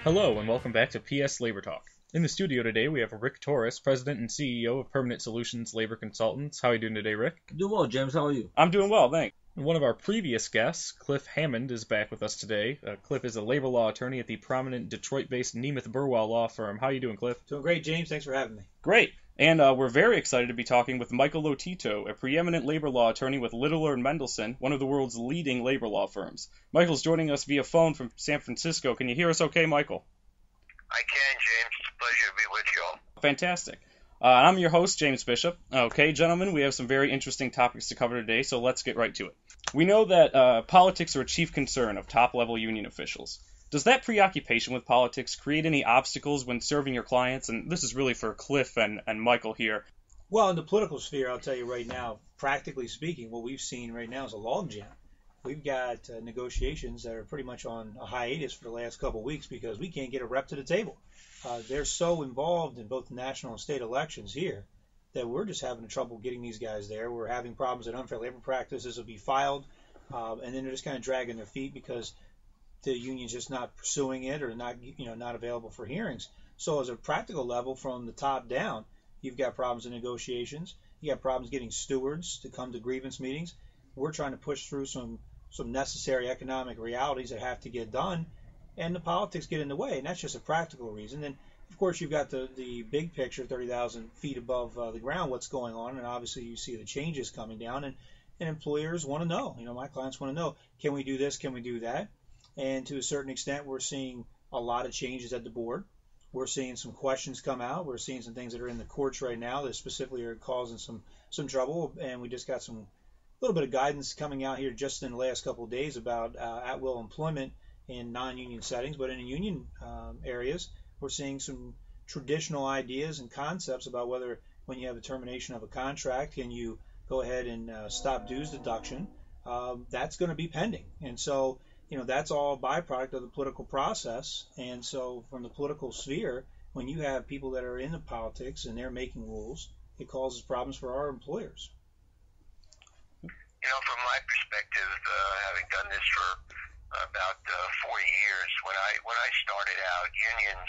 Hello and welcome back to PSLabor Talk. In the studio today we have Rick Torres, President and CEO of Permanent Solutions Labor Consultants. How are you doing today, Rick? Doing well, James. How are you? I'm doing well, thanks. One of our previous guests, Cliff Hammond, is back with us today. Cliff is a labor law attorney at the prominent Detroit-based Nemeth Burwell law firm. How are you doing, Cliff? Doing great, James. Thanks for having me. Great. And we're very excited to be talking with Michael Lotito, a preeminent labor law attorney with Littler & Mendelson, one of the world's leading labor law firms. Michael's joining us via phone from San Francisco. Can you hear us okay, Michael? I can, James. It's a pleasure to be with you all. Fantastic. I'm your host, James Bishop. Okay, gentlemen, we have some very interesting topics to cover today, so let's get right to it. We know that politics are a chief concern of top-level union officials. Does that preoccupation with politics create any obstacles when serving your clients? And this is really for Cliff and Michael here. Well, in the political sphere, I'll tell you right now, practically speaking, what we've seen right now is a logjam. We've got negotiations that are pretty much on a hiatus for the last couple of weeks because we can't get a rep to the table. They're so involved in both the national and state elections here that we're just having trouble getting these guys there. We're having problems that unfair labor practices will be filed, and then they're just kind of dragging their feet because the union's just not pursuing it or not available for hearings. So as a practical level, from the top down, you've got problems in negotiations. You got problems getting stewards to come to grievance meetings. We're trying to push through some necessary economic realities that have to get done, and the politics get in the way, and that's just a practical reason. And of course, you've got the big picture, 30,000 feet above the ground, what's going on, and obviously you see the changes coming down, and employers want to know. My clients want to know, can we do this, can we do that? And to a certain extent, we're seeing a lot of changes at the board. We're seeing some questions come out. We're seeing some things that are in the courts right now that specifically are causing some trouble, and we just got some little bit of guidance coming out here just in the last couple of days about at-will employment in non-union settings. But in the union areas, we're seeing some traditional ideas and concepts about whether when you have a termination of a contract, can you go ahead and stop dues deduction. That's going to be pending. And so, that's all a byproduct of the political process. And so from the political sphere, when you have people that are in the politics and they're making rules, it causes problems for our employers. From my perspective, having done this for about 4 years, when I started out, unions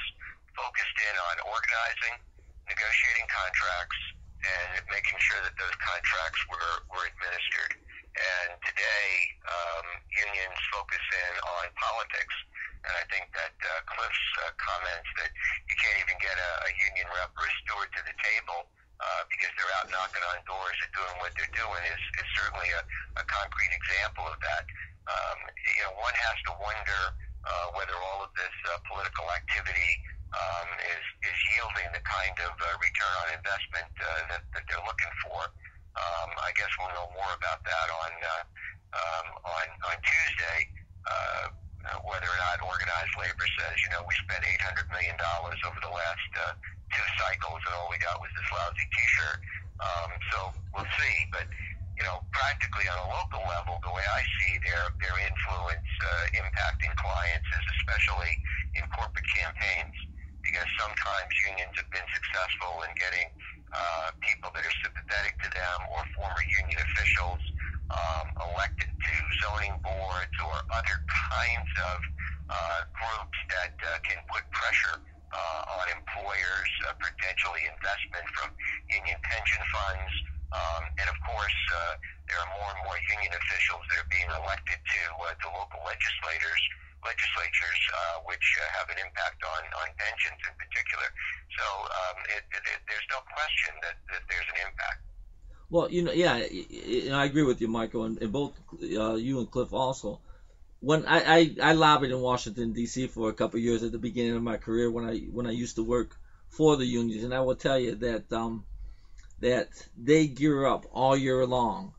focused in on organizing, negotiating contracts, and making sure that those contracts were administered. And today, unions focus in on politics. And I think that Cliff's comments that you can't even get a union rep or a steward to the table because they're out knocking on doors and doing what they're doing is certainly a concrete example of that. One has to wonder whether all of this political activity is yielding the kind of return on investment that they're looking for. I guess we'll know more about that on Tuesday, whether or not organized labor says, we spent $800 million over the last 2 cycles and all we got was this lousy T-shirt. So we'll see. But, practically on a local level, the way I see their influence impacting clients is especially in corporate campaigns, because sometimes unions have been successful in getting people that are sympathetic to them or former union officials elected to zoning boards or other kinds of groups that can put pressure on employers, potentially investment from union pension funds. And of course, there are more and more union officials that are being elected to local legislatures, which have an impact on pensions in particular. So there's no question that there's an impact. Well, I agree with you, Michael, and both you and Cliff also. When I lobbied in Washington D.C. for a couple of years at the beginning of my career when I used to work for the unions, and I will tell you that that they gear up all year long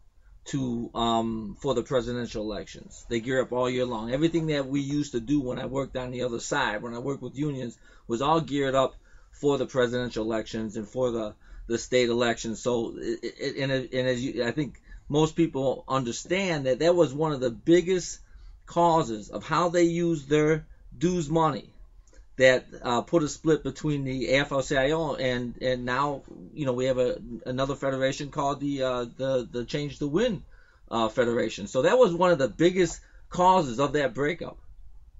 for the presidential elections. They gear up all year long. Everything that we used to do when I worked on the other side, when I worked with unions, was all geared up for the presidential elections and for the state elections. So, I think most people understand that was one of the biggest causes of how they used their dues money that put a split between the AFL-CIO and now we have another federation called the Change the Win Federation. So that was one of the biggest causes of that breakup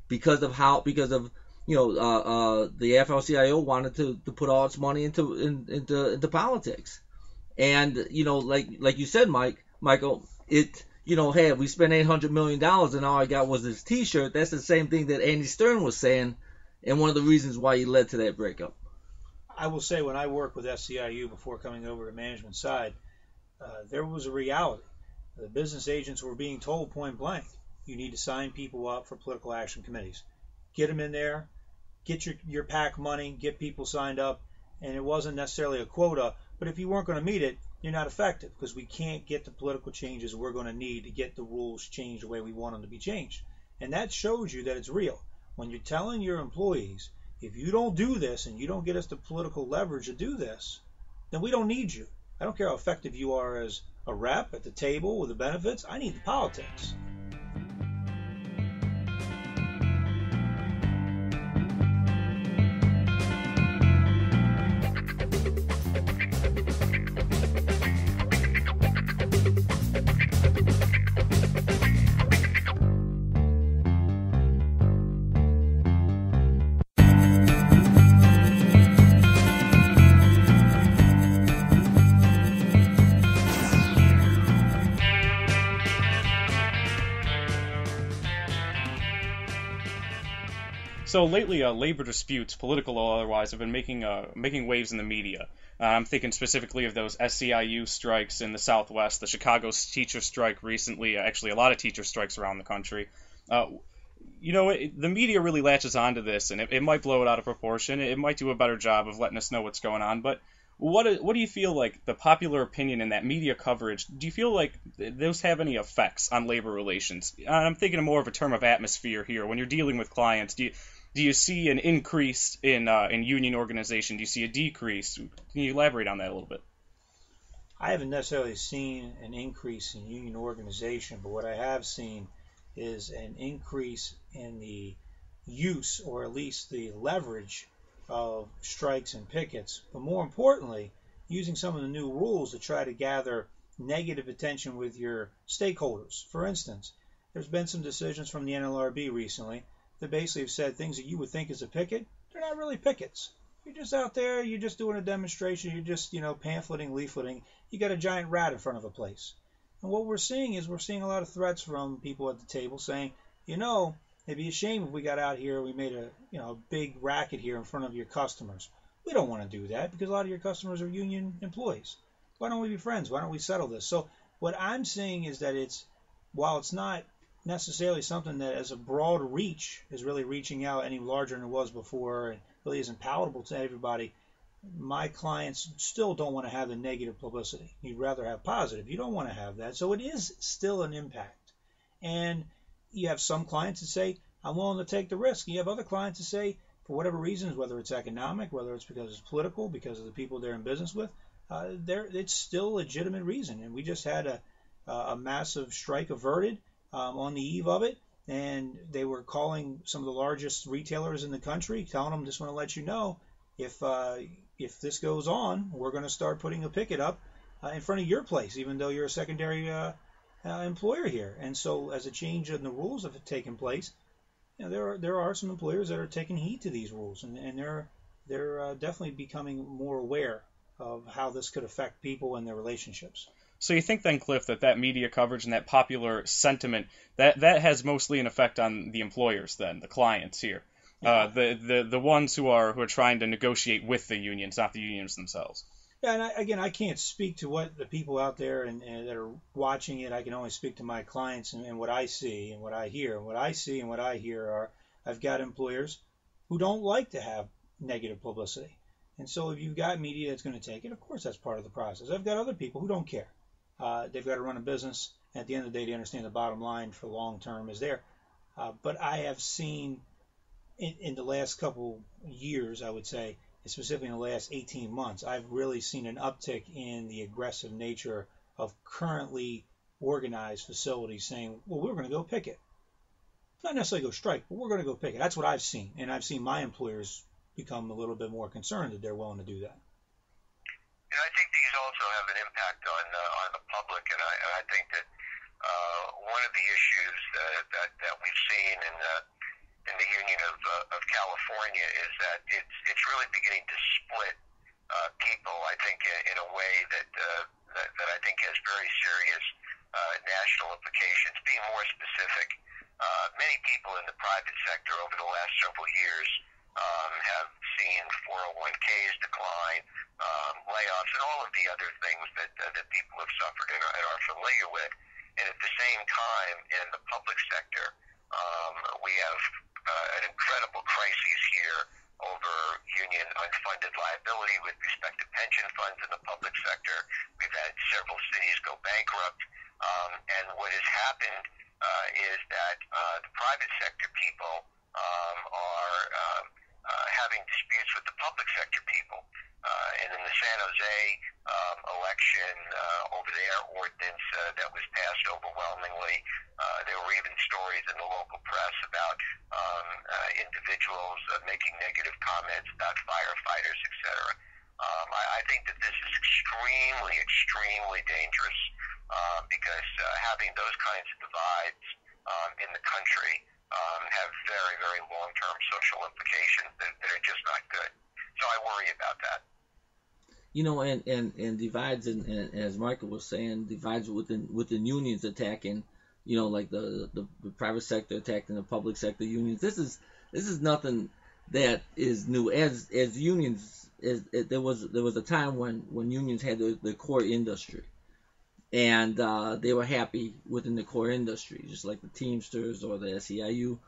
because of the AFL-CIO wanted to put all its money into politics. And, like you said, Michael, hey, we spent $800 million and all I got was this T-shirt. That's the same thing that Andy Stern was saying, and one of the reasons why he led to that breakup. I will say, when I worked with SCIU before coming over to management side, there was a reality. The business agents were being told point blank, you need to sign people up for political action committees. Get them in there, get your PAC money, get people signed up, and it wasn't necessarily a quota, but if you weren't going to meet it, you're not effective, because we can't get the political changes we're going to need to get the rules changed the way we want them to be changed. And that shows you that it's real. When you're telling your employees, if you don't do this and you don't get us the political leverage to do this, then we don't need you. I don't care how effective you are as a rep at the table with the benefits. I need the politics. So lately, labor disputes, political or otherwise, have been making waves in the media. I'm thinking specifically of those SCIU strikes in the Southwest, the Chicago teacher strike recently, actually a lot of teacher strikes around the country. The media really latches onto this, and it might blow it out of proportion. It might do a better job of letting us know what's going on, but what do you feel like the popular opinion in that media coverage, do you feel like those have any effects on labor relations? I'm thinking more of a term of atmosphere here. When you're dealing with clients, do you see an increase in union organization? Do you see a decrease? Can you elaborate on that a little bit? I haven't necessarily seen an increase in union organization, but what I have seen is an increase in the use, or at least the leverage, of strikes and pickets, but more importantly, using some of the new rules to try to gather negative attention with your stakeholders. For instance, there's been some decisions from the NLRB recently that basically have said things that you would think is a picket, they're not really pickets. You're just out there, you're just doing a demonstration, you're just, pamphleting, leafleting, you got a giant rat in front of a place. And what we're seeing is a lot of threats from people at the table saying, it'd be a shame if we got out here, we made a big racket here in front of your customers. We don't want to do that because a lot of your customers are union employees. Why don't we be friends? Why don't we settle this? So what I'm seeing is that while it's not necessarily something that as a broad reach is really reaching out any larger than it was before and really isn't palatable to everybody, my clients still don't want to have the negative publicity. You'd rather have positive. You don't want to have that. So it is still an impact. And you have some clients that say, I'm willing to take the risk. You have other clients that say, for whatever reasons, whether it's economic, whether it's because it's political, because of the people they're in business with, it's still a legitimate reason. And we just had a massive strike averted on the eve of it, and they were calling some of the largest retailers in the country, telling them, just want to let you know, if this goes on, we're going to start putting a picket up in front of your place, even though you're a secondary employer here. And so as a change in the rules have taken place, there are some employers that are taking heed to these rules, and they're definitely becoming more aware of how this could affect people and their relationships. So you think then, Cliff, that media coverage and that popular sentiment, that has mostly an effect on the employers then, the clients here, the ones who are trying to negotiate with the unions, not the unions themselves. Yeah, and I can't speak to what the people out there and that are watching it. I can only speak to my clients and what I see and what I hear. And what I see and what I hear are, I've got employers who don't like to have negative publicity. And so if you've got media that's going to take it, of course that's part of the process. I've got other people who don't care. They've got to run a business. At the end of the day, they understand the bottom line for long term is there. But I have seen in the last couple years, I would say, specifically in the last 18 months, I've really seen an uptick in the aggressive nature of currently organized facilities saying, well, we're going to go picket. Not necessarily go strike, but we're going to go picket. That's what I've seen. And I've seen my employers become a little bit more concerned that they're willing to do that. And I think these also have an impact on the public, and I think that one of the issues that we've seen, and in the Union of California is that it's really beginning to split people. I think in a way that I think has very serious national implications. Being more specific, many people in the private sector over the last several years have seen 401ks decline, layoffs, and all of the other things that people have suffered and are familiar with. And at the same time, in the public sector, we have an incredible crisis here over union unfunded liability with respect to pension funds in the public sector. We've had several cities go bankrupt. And what has happened is that the private sector people are having disputes with the public sector people. And in the San Jose election, over there, ordinance that was passed overwhelmingly, there were even stories in the local press about individuals making negative comments about firefighters, etc. I think that this is extremely, extremely dangerous because having those kinds of divides in the country have very, very long-term social implications that are just not good. So I worry about that. You know, and divides, and as Michael was saying, divides within unions attacking, you know, like the private sector attacking the public sector unions. This is nothing that is new. As unions, there was a time when unions had the core industry, and they were happy within the core industry, just like the Teamsters or the SEIU.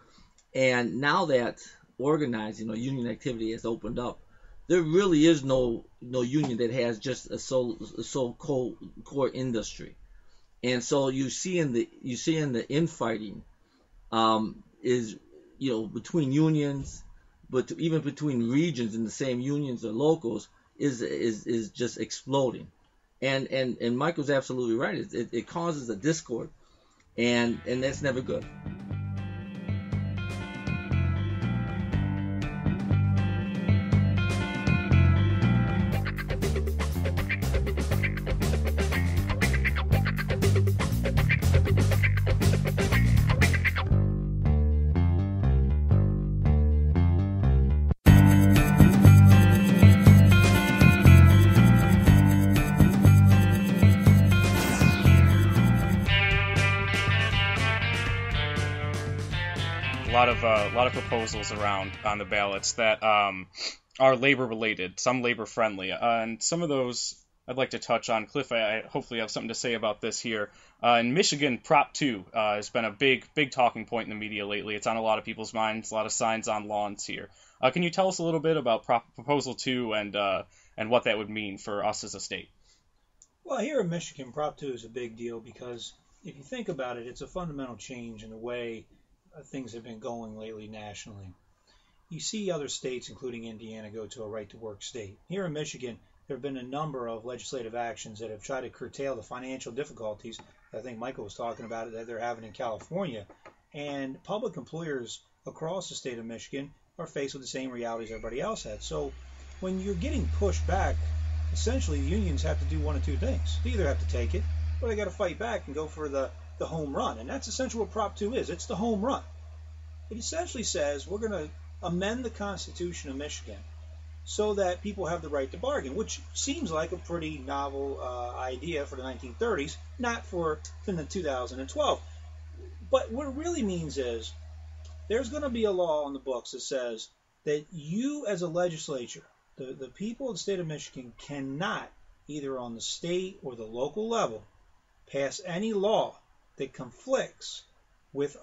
And now that organizing or union activity has opened up, there really is no union that has just a sole core industry. And so you see in the infighting is, you know, between unions, but even between regions in the same unions or locals is just exploding. And Michael's absolutely right. It causes a discord, and that's never good. A lot of proposals around on the ballots that are labor related, some labor friendly, and some of those I'd like to touch on. Cliff, I hopefully have something to say about this here. In Michigan, Prop 2 has been a big talking point in the media lately. It's on a lot of people's minds, a lot of signs on lawns here. Can you tell us a little bit about Proposal 2 and what that would mean for us as a state? Well, here in Michigan, Prop 2 is a big deal because if you think about it, it's a fundamental change in the way things have been going lately nationally. You see other states, including Indiana, go to a right-to-work state. Here in Michigan, there have been a number of legislative actions that have tried to curtail the financial difficulties, I think Michael was talking about it, that they're having in California. And public employers across the state of Michigan are faced with the same realities everybody else has. So when you're getting pushed back, essentially the unions have to do one of two things. They either have to take it, or they got to fight back and go for the home run. And that's essentially what Prop 2 is. It's the home run. It essentially says we're going to amend the Constitution of Michigan so that people have the right to bargain, which seems like a pretty novel idea for the 1930s, not for the 2012. But what it really means is there's going to be a law on the books that says that you as a legislature, the people of the state of Michigan, cannot, either on the state or the local level, pass any law that conflicts with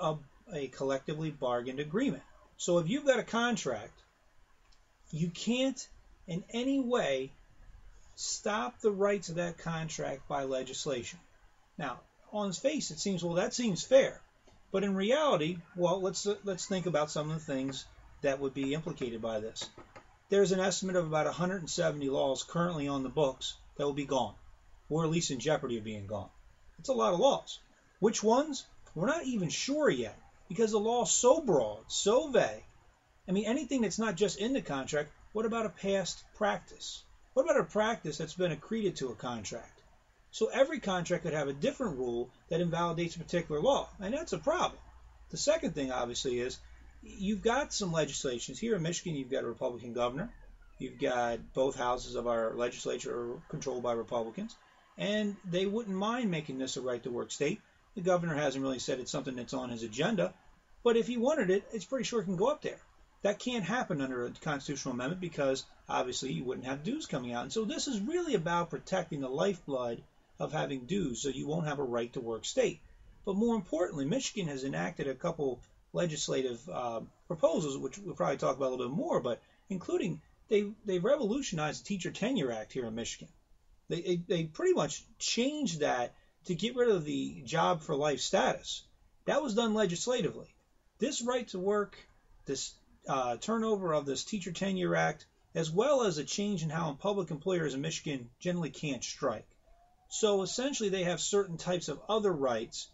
a collectively bargained agreement. So if you've got a contract, you can't in any way stop the rights of that contract by legislation. Now, on its face, it seems, well, that seems fair. But in reality, well, let's think about some of the things that would be implicated by this. There's an estimate of about 170 laws currently on the books that will be gone, or at least in jeopardy of being gone. It's a lot of laws. Which ones? We're not even sure yet because the law is so broad, so vague. I mean, anything that's not just in the contract, what about a past practice? What about a practice that's been accreted to a contract? So every contract could have a different rule that invalidates a particular law, and that's a problem. The second thing, obviously, is you've got some legislations here in Michigan. You've got a Republican governor. You've got both houses of our legislature are controlled by Republicans, and they wouldn't mind making this a right-to-work state. The governor hasn't really said it's something that's on his agenda, but if he wanted it, it's pretty sure it can go up there. That can't happen under a constitutional amendment because obviously you wouldn't have dues coming out. And so this is really about protecting the lifeblood of having dues so you won't have a right-to-work state. But more importantly, Michigan has enacted a couple legislative proposals, which we'll probably talk about a little bit more, but including they've revolutionized the Teacher Tenure Act here in Michigan. They pretty much changed that to get rid of the job for life status. That was done legislatively. This right to work, this turnover of this Teacher Tenure Act, as well as a change in how public employers in Michigan generally can't strike. So essentially they have certain types of other rights,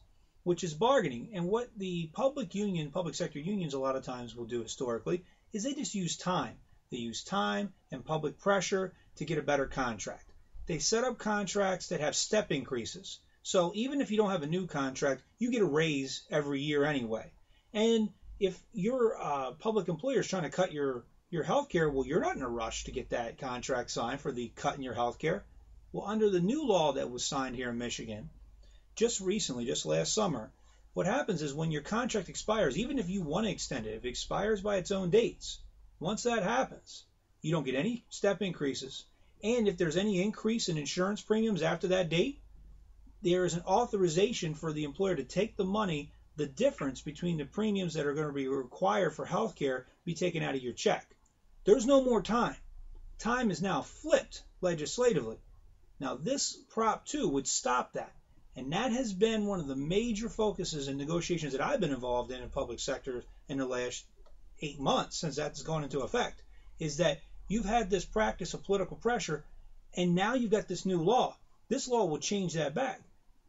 which is bargaining. And what the public sector unions a lot of times will do historically is they just use time. They use time and public pressure to get a better contract. They set up contracts that have step increases. So even if you don't have a new contract, you get a raise every year anyway. And if your public employer is trying to cut your health care, well, you're not in a rush to get that contract signed for the cut in your health care. Well, under the new law that was signed here in Michigan, just recently, just last summer, what happens is when your contract expires, even if you want to extend it, if it expires by its own dates, once that happens, you don't get any step increases. And if there's any increase in insurance premiums after that date, there is an authorization for the employer to take the money, the difference between the premiums that are going to be required for health care, be taken out of your check. There's no more time. Time is now flipped legislatively. Now this Prop 2 would stop that. And that has been one of the major focuses in negotiations that I've been involved in public sector in the last 8 months since that's gone into effect, is that you've had this practice of political pressure, and now you've got this new law. This law will change that back.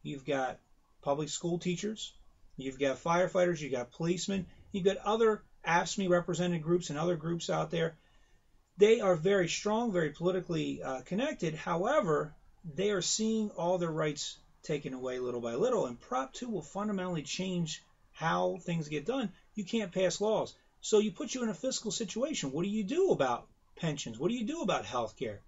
You've got public school teachers, you've got firefighters, you've got policemen, you've got other AFSCME represented groups and other groups out there. They are very strong, very politically connected. However, they are seeing all their rights taken away little by little, and Prop 2 will fundamentally change how things get done. You can't pass laws. So you put you in a fiscal situation. What do you do about pensions? What do you do about health care?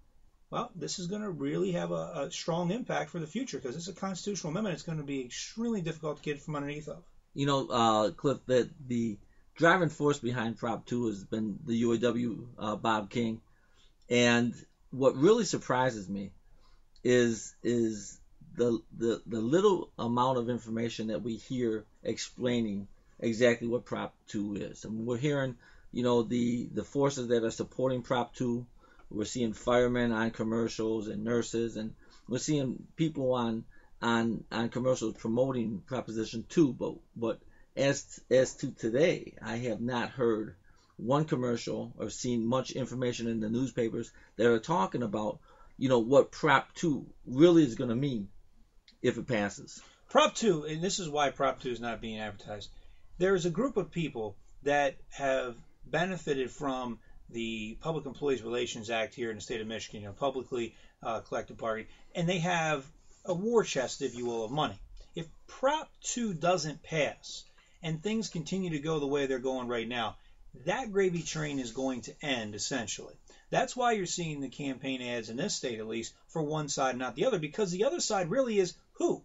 Well, this is going to really have a strong impact for the future because it's a constitutional amendment. It's going to be extremely difficult to get from underneath of. You know, Cliff, that the driving force behind Prop 2 has been the UAW, Bob King. And what really surprises me is the little amount of information that we hear explaining exactly what Prop 2 is. I mean, we're hearing, you know, the forces that are supporting Prop 2. We're seeing firemen on commercials and nurses, and we're seeing people on commercials promoting Proposition 2. But as to today, I have not heard one commercial or seen much information in the newspapers that are talking about, you know, what Prop 2 really is going to mean if it passes. Prop 2, and this is why Prop 2 is not being advertised. There's a group of people that have benefited from the Public Employees Relations Act here in the state of Michigan, you know, publicly collective bargaining, and they have a war chest, if you will, of money. If Prop 2 doesn't pass and things continue to go the way they're going right now, that gravy train is going to end, essentially. That's why you're seeing the campaign ads in this state, at least, for one side and not the other, because the other side really is who?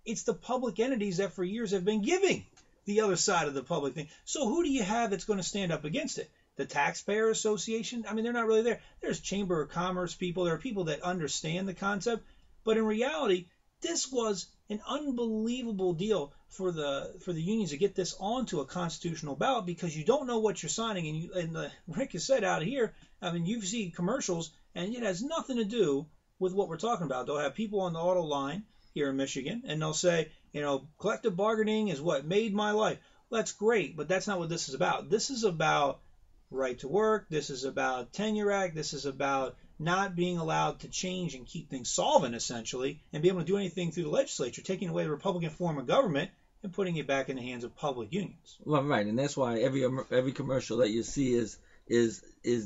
It's the public entities that for years have been giving the other side of the public thing. So who do you have that's going to stand up against it? The Taxpayer Association? I mean, they're not really there. There's Chamber of Commerce people. There are people that understand the concept. But in reality, this was an unbelievable deal for the unions to get this onto a constitutional ballot because you don't know what you're signing. And Rick has said out here, I mean, you see commercials, and it has nothing to do with what we're talking about. They'll have people on the auto line here in Michigan, and they'll say, you know, collective bargaining is what made my life. Well, that's great, but that's not what this is about. This is about right to work. This is about Tenure Act. This is about not being allowed to change and keep things solvent, essentially, and be able to do anything through the legislature, taking away the Republican form of government and putting it back in the hands of public unions. Well, right, and that's why every commercial that you see is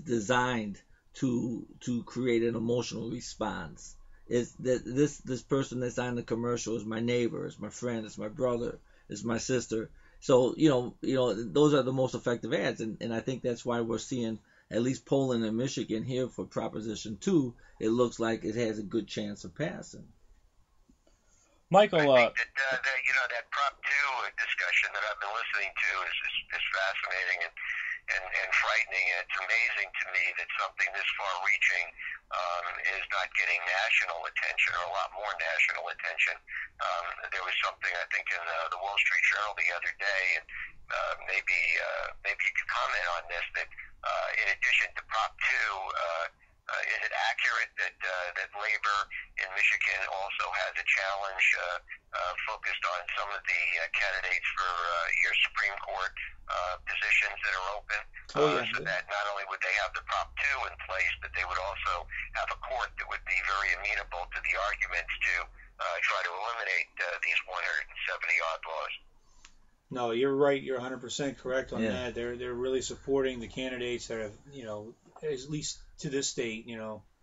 designed to create an emotional response. Is that this person that's on the commercial is my neighbor, is my friend, is my brother, is my sister, So those are the most effective ads, and I think that's why we're seeing at least Poland and Michigan here for Proposition 2. It looks like it has a good chance of passing. Michael, I think that that Prop 2 discussion that I've been listening to is fascinating and frightening. And it's amazing to me that something this far-reaching is not getting national attention, or a lot more national attention. There was something, I think, in the Wall Street Journal the other day, and maybe you could comment on this, that in addition to Prop 2, is it accurate that labor in Michigan also has a challenge focused on some of the candidates for your Supreme Court positions that are open? So that not only would they have the Prop 2 in place, but they would also have a court that would be very amenable to the arguments to try to eliminate these 170-odd laws. No, you're right. You're 100% correct on that. They're really supporting the candidates that have, at least to this date,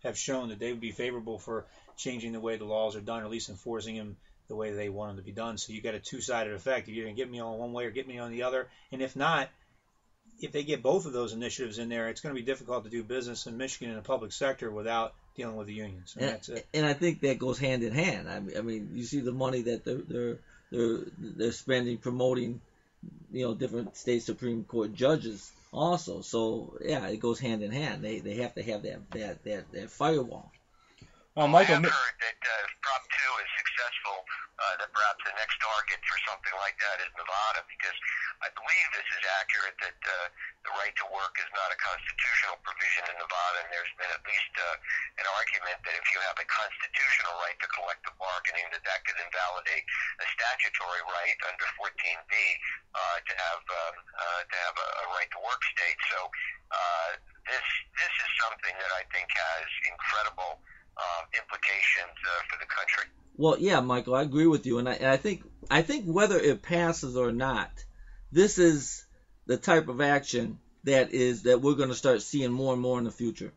have shown that they would be favorable for changing the way the laws are done, or at least enforcing them the way they want them to be done. So you got a two-sided effect. You're going to get me on one way or get me on the other. And if not, if they get both of those initiatives in there, it's going to be difficult to do business in Michigan in the public sector without dealing with the unions. And that's it. And I think that goes hand in hand. I mean, you see the money that they're spending promoting, different state Supreme Court judges also. So yeah, it goes hand in hand. They have to have that firewall. Well, Michael, I have heard that if Prop 2 is successful, that perhaps the next target for something like that is Nevada, because I believe this is accurate that the right to work is not a constitutional provision in Nevada, and there's been at least an argument that if you have a constitutional right to collective bargaining, that could invalidate a statutory right under 14B to have a right to work state. So this is something that I think has incredible implications for the country. Well, yeah, Michael, I agree with you, and I think whether it passes or not, this is the type of action that we're going to start seeing more and more in the future.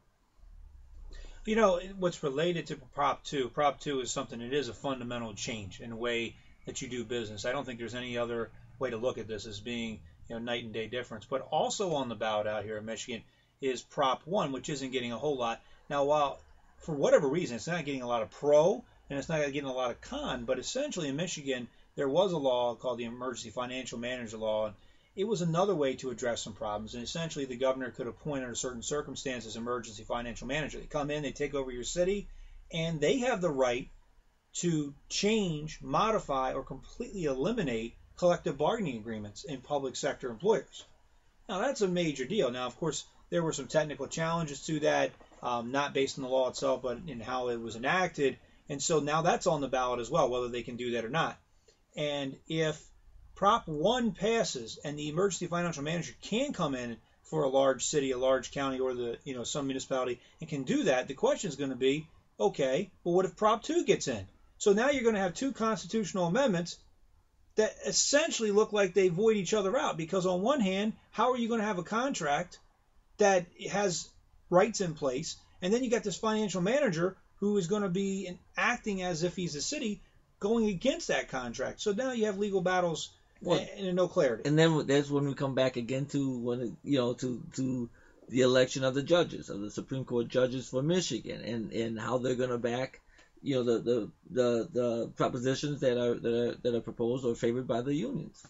What's related to Prop 2? Prop 2 is something that is a fundamental change in the way that you do business. I don't think there's any other way to look at this as being night and day difference. But also on the ballot out here in Michigan is Prop 1, which isn't getting a whole lot. Now, while for whatever reason it's not getting a lot of pro and it's not getting a lot of con, but essentially in Michigan there was a law called the Emergency Financial Manager Law, and it was another way to address some problems. And essentially the governor could appoint under certain circumstances emergency financial manager. They come in, they take over your city, and they have the right to change, modify, or completely eliminate collective bargaining agreements in public sector employers. Now that's a major deal. Now, of course, there were some technical challenges to that, not based on the law itself, but in how it was enacted. And so now that's on the ballot as well, whether they can do that or not. And if Prop 1 passes and the emergency financial manager can come in for a large city, a large county, or some municipality and can do that, the question is going to be, okay, well, what if Prop 2 gets in? So now you're going to have two constitutional amendments that essentially look like they void each other out, because on one hand, how are you going to have a contract that has rights in place, and then you got this financial manager who is going to be acting as if he's a city going against that contract? So now you have legal battles and no clarity. And then that's when we come back again to to the election of the judges, of the Supreme Court judges for Michigan, and how they're going to back the propositions that are proposed or favored by the unions.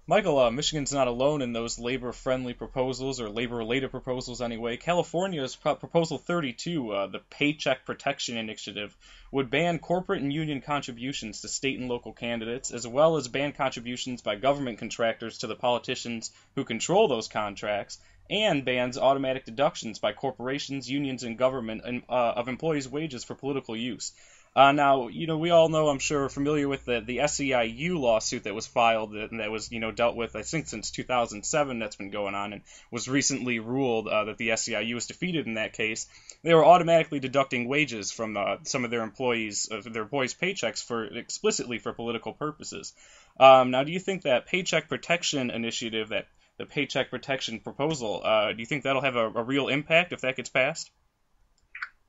Michael, Michigan's not alone in those labor-friendly proposals, or labor-related proposals anyway. California's Proposal 32, the Paycheck Protection Initiative, would ban corporate and union contributions to state and local candidates, as well as ban contributions by government contractors to the politicians who control those contracts, and bans automatic deductions by corporations, unions, and government of employees' wages for political use. Now, we all know, I'm sure, familiar with the SEIU lawsuit that was filed and that was, dealt with, I think, since 2007 that's been going on, and was recently ruled that the SEIU was defeated in that case. They were automatically deducting wages from some of their employees' paychecks explicitly for political purposes. Now, do you think that Paycheck Protection Initiative, that the Paycheck Protection Proposal, do you think that'll have a real impact if that gets passed?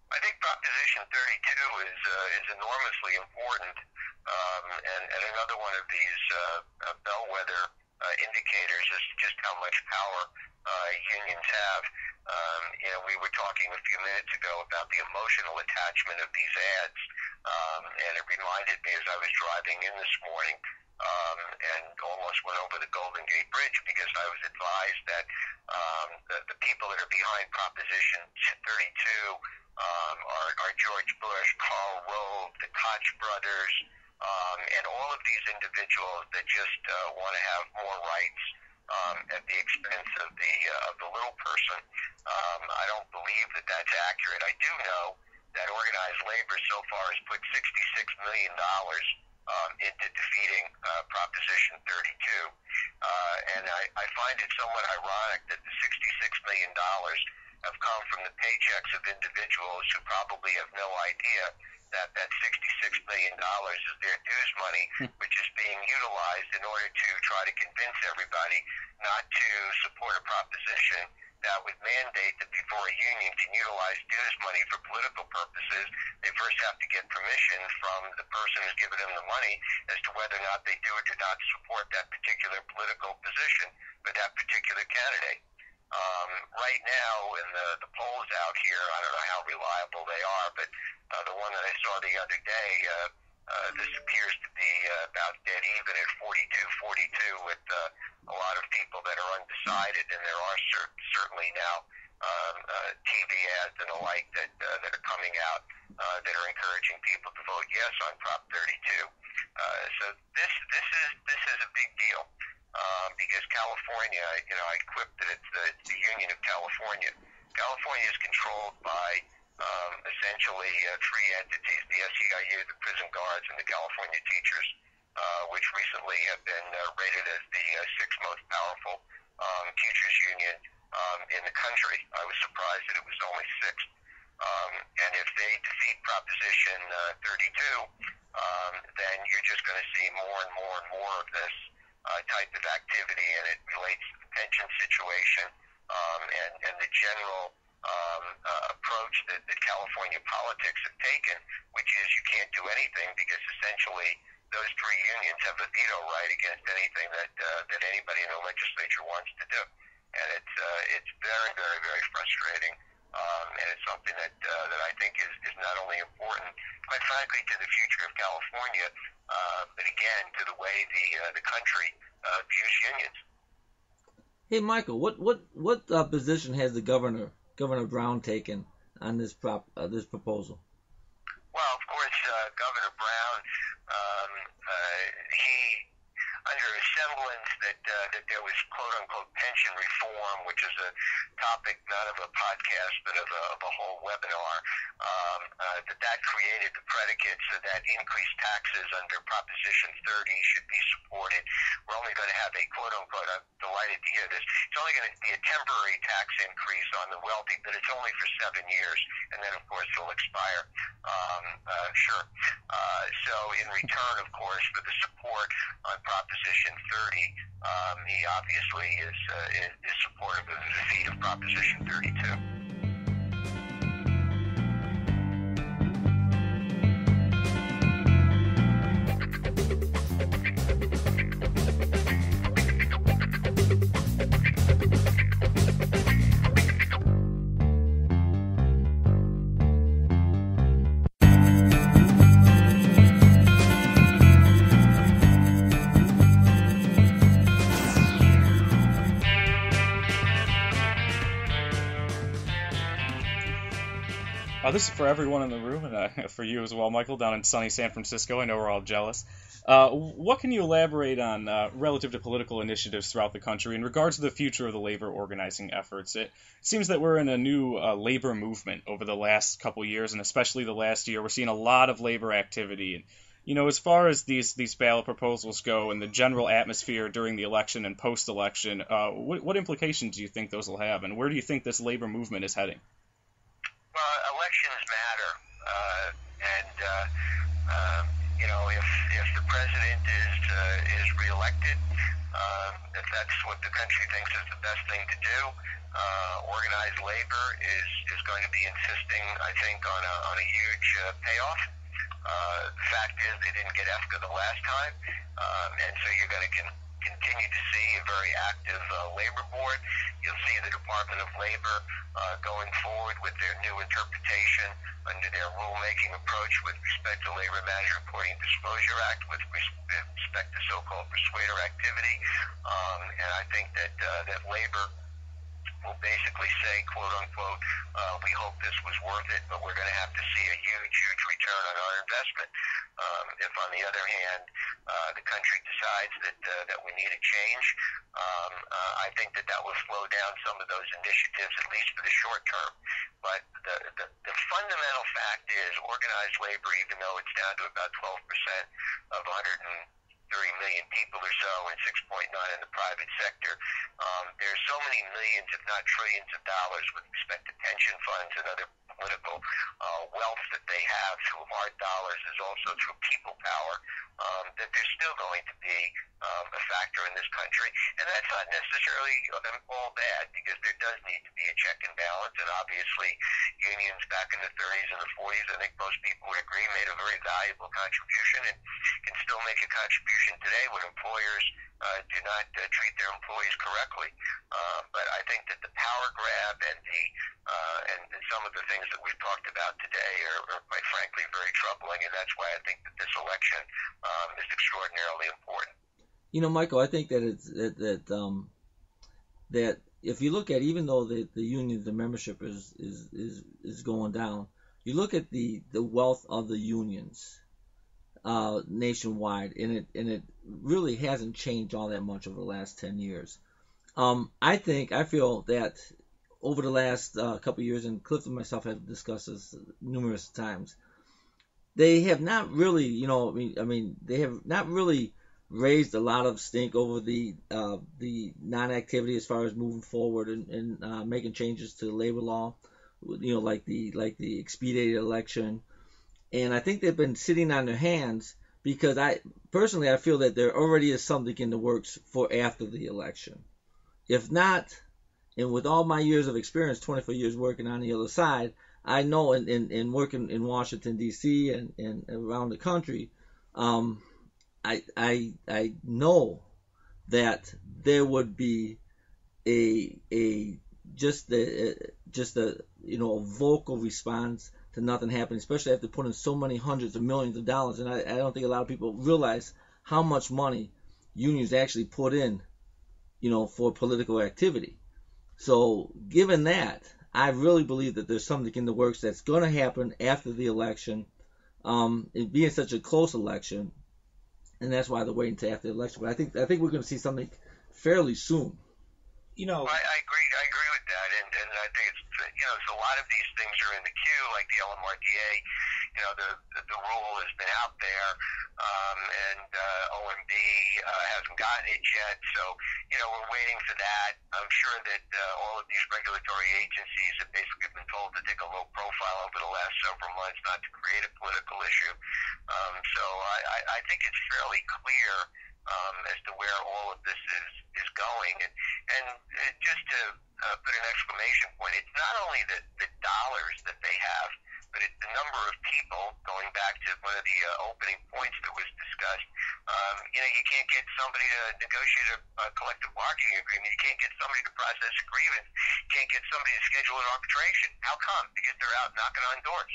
I think Proposition 32 is enormously important, and another one of these bellwether indicators is just how much power unions have. We were talking a few minutes ago about the emotional attachment of these ads, and it reminded me as I was driving in this morning and almost went over the Golden Gate Bridge because I was advised that the people that are behind Proposition 32 are George Bush, Karl Rove, the Koch brothers, and all of these individuals that just want to have more rights at the expense of the little person. I don't believe that that's accurate. I do know that organized labor so far has put $66 million into defeating Proposition 32. And I find it somewhat ironic that the $66 million have come from the paychecks of individuals who probably have no idea that $66 million is their dues money, which is being utilized in order to try to convince everybody not to support a proposition that would mandate that before a union can utilize dues money for political purposes, they first have to get permission from the person who's given them the money as to whether or not they do or do not support that particular political position or that particular candidate. Right now, in the polls out here, I don't know how reliable they are, but the one that I saw the other day, this appears to be about dead even at 42-42 with a lot of people that are undecided, and there are certainly now TV ads and the like that are coming out that are encouraging people to vote yes on Prop 32. So this is a big deal. Because California, I quipped that it's the Union of California. California is controlled by essentially three entities: the SEIU, the prison guards, and the California teachers, which recently have been rated as the sixth most powerful teachers union in the country. I was surprised that it was only sixth. And if they defeat Proposition 32, then you're just going to see more and more and more of this type of activity, and it relates to the pension situation and the general approach that California politics have taken, which is you can't do anything because essentially those three unions have a veto right against anything that anybody in the legislature wants to do, and it's very, very, very frustrating. And it's something that I think is not only important, quite frankly, to the future of California, but again, to the way the country views unions. Hey, Michael, what position has Governor Brown taken on this proposal? Well, of course, Governor Brown, he, under a semblance that there was quote-unquote pension reform, which is a topic not of a podcast but of a whole webinar, that created the predicates that increased taxes under Proposition 30 should be supported. We're only going to have a quote-unquote, I'm delighted to hear this, it's only going to be a temporary tax increase on the wealthy, but it's only for 7 years, and then, of course, it'll expire. Sure. So in return, of course, for the support on Proposition 30, he obviously is supportive of the defeat of Proposition 32. This is for everyone in the room, and for you as well, Michael, down in sunny San Francisco. I know we're all jealous. What can you elaborate on relative to political initiatives throughout the country in regards to the future of the labor organizing efforts? It seems that we're in a new labor movement over the last couple years, and especially the last year. We're seeing a lot of labor activity. And, as far as these ballot proposals go and the general atmosphere during the election and post-election, what implications do you think those will have, and where do you think this labor movement is heading? Well, elections matter, if the president is reelected, If that's what the country thinks is the best thing to do, organized labor is going to be insisting, I think, on a huge payoff. The fact is they didn't get EFCA the last time, and so you're going to continue to see a very active labor board. You'll see the Department of Labor going forward with their new interpretation under their rulemaking approach with respect to Labor Management Reporting Disclosure Act, with respect to so-called persuader activity. And I think that labor will basically say, quote unquote, we hope this was worth it, but we're going to have to see a huge return on our investment. If, on the other hand, the country decides that we need a change, I think that will slow down some of those initiatives, at least for the short term. But the fundamental fact is organized labor, even though it's down to about 12% of 130 million people or so, and 6.9 in the private sector. There's so many millions, if not trillions of dollars with respect to pension funds and other political wealth that they have through hard dollars, as also through people power, that there's still going to be a factor in this country. And that's not necessarily all bad, because there does need to be a check and balance. And obviously, unions back in the 30s and the 40s, I think most people would agree, made a very valuable contribution and can still make a contribution today when employers do not treat their employees correctly. But I think that the power grab and and some of the things that we've talked about today are quite frankly very troubling, and that's why I think that this election is extraordinarily important. You know, Michael, I think that that if you look at, even though the union, the membership is going down, you look at the wealth of the unions nationwide, and it really hasn't changed all that much over the last 10 years. I feel that over the last couple of years, and Cliff and myself have discussed this numerous times, they have not really, they have not really raised a lot of stink over the non-activity as far as moving forward and making changes to the labor law, like the expedited election. And I think they've been sitting on their hands, because I feel that there already is something in the works for after the election. If not, and with all my years of experience, 24 years working on the other side, I know in working in Washington, D.C. and around the country, I know that there would be a vocal response to nothing happening, especially after putting so many hundreds of millions of dollars. And I don't think a lot of people realize how much money unions actually put in, for political activity. So given that, I really believe that there's something in the works that's going to happen after the election, it being such a close election, and that's why they're waiting until after the election. But I think we're going to see something fairly soon. I agree with that, and I think it's so a lot of these things are in the queue, like the LMRDA. The rule has been out there, and OMB hasn't gotten it yet. So we're waiting for that. I'm sure that all of these regulatory agencies have basically been told to take a low profile over the last several months, not to create a political issue. So I think it's fairly clear as to where all of this is going. And just to put an exclamation point, it's not only the dollars that they have, but it's the number of people, going back to one of the opening points that was discussed. You can't get somebody to negotiate a collective bargaining agreement. You can't get somebody to process a grievance. You can't get somebody to schedule an arbitration. How come? Because they're out knocking on doors.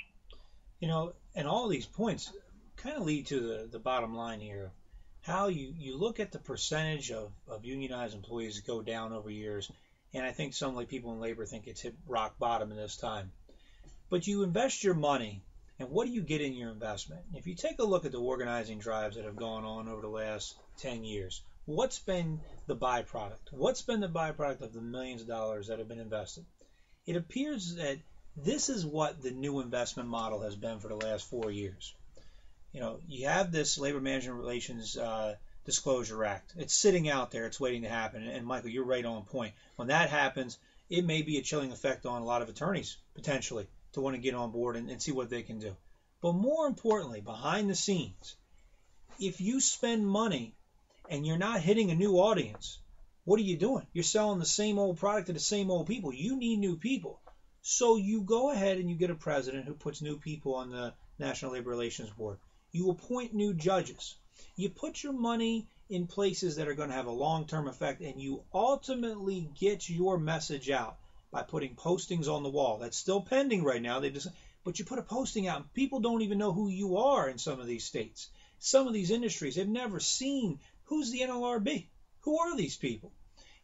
And all these points kind of lead to the bottom line here. How you look at the percentage of unionized employees go down over years, and I think some people in labor think it's hit rock bottom in this time. But you invest your money, and what do you get in your investment? If you take a look at the organizing drives that have gone on over the last 10 years, what's been the byproduct? What's been the byproduct of the millions of dollars that have been invested? It appears that this is what the new investment model has been for the last 4 years. You have this Labor Management Relations Disclosure Act. It's sitting out there. It's waiting to happen. And Michael, you're right on point. When that happens, it may be a chilling effect on a lot of attorneys, potentially, to want to get on board and see what they can do. But more importantly, behind the scenes, if you spend money and you're not hitting a new audience, what are you doing? You're selling the same old product to the same old people. You need new people. So you go ahead and you get a president who puts new people on the National Labor Relations Board. You appoint new judges. You put your money in places that are going to have a long-term effect, and you ultimately get your message out by putting postings on the wall. That's still pending right now. But you put a posting out, and people don't even know who you are in some of these states. Some of these industries, they've never seen who's the NLRB. Who are these people?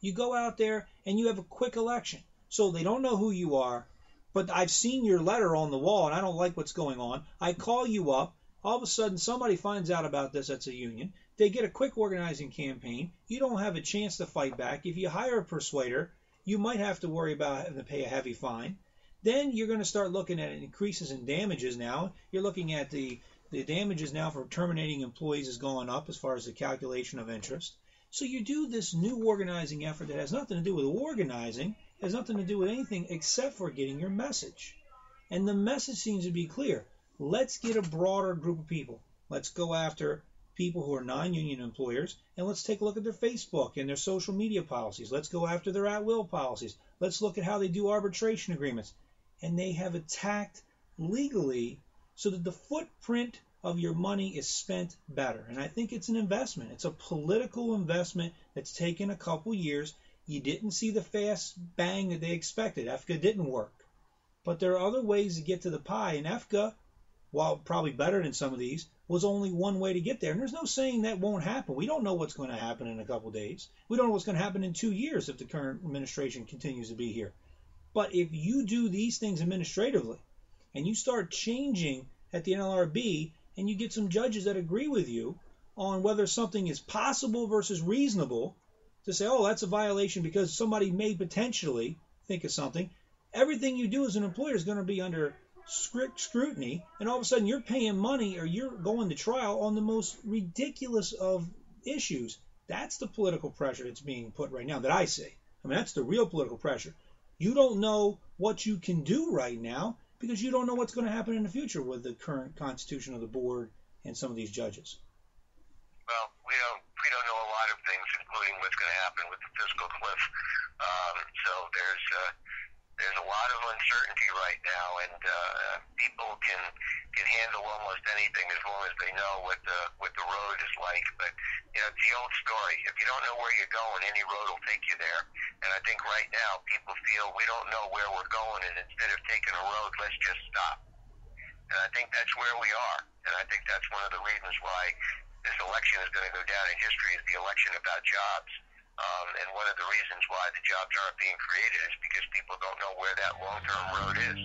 You go out there and you have a quick election. So they don't know who you are, but I've seen your letter on the wall and I don't like what's going on. I call you up. All of a sudden somebody finds out about this. That's a union. They get a quick organizing campaign. You don't have a chance to fight back. If you hire a persuader, you might have to worry about having to pay a heavy fine. Then you're going to start looking at increases in damages now. You're looking at the damages now for terminating employees has gone up as far as the calculation of interest. So you do this new organizing effort that has nothing to do with organizing, has nothing to do with anything except for getting your message. And the message seems to be clear. Let's get a broader group of people. Let's go after people who are non-union employers, and let's take a look at their Facebook and their social media policies. Let's go after their at-will policies. Let's look at how they do arbitration agreements. And they have attacked legally so that the footprint of your money is spent better. And I think it's an investment. It's a political investment that's taken a couple years. You didn't see the fast bang that they expected. EFCA didn't work. But there are other ways to get to the pie, and EFCA, while probably better than some of these, was only one way to get there. And there's no saying that won't happen. We don't know what's going to happen in a couple days. We don't know what's going to happen in 2 years if the current administration continues to be here. But if you do these things administratively, and you start changing at the NLRB, and you get some judges that agree with you on whether something is possible versus reasonable, to say, oh, that's a violation because somebody may potentially think of something, everything you do as an employer is going to be under strict scrutiny, and all of a sudden you're paying money or you're going to trial on the most ridiculous of issues. That's the political pressure that's being put right now that I see. I mean, that's the real political pressure. You don't know what you can do right now because you don't know what's going to happen in the future with the current constitution of the board and some of these judges. Well, we don't know a lot of things, including what's going to happen with the fiscal cliff. So there's a lot of uncertainty right now, and people can handle almost anything as long as they know what the road is like. But it's the old story. If you don't know where you're going, any road will take you there. And I think right now people feel we don't know where we're going, and instead of taking a road, let's just stop. And I think that's where we are. And I think that's one of the reasons why this election is going to go down in history as the election about jobs. And one of the reasons why the jobs aren't being created is because people don't know where that long-term road is.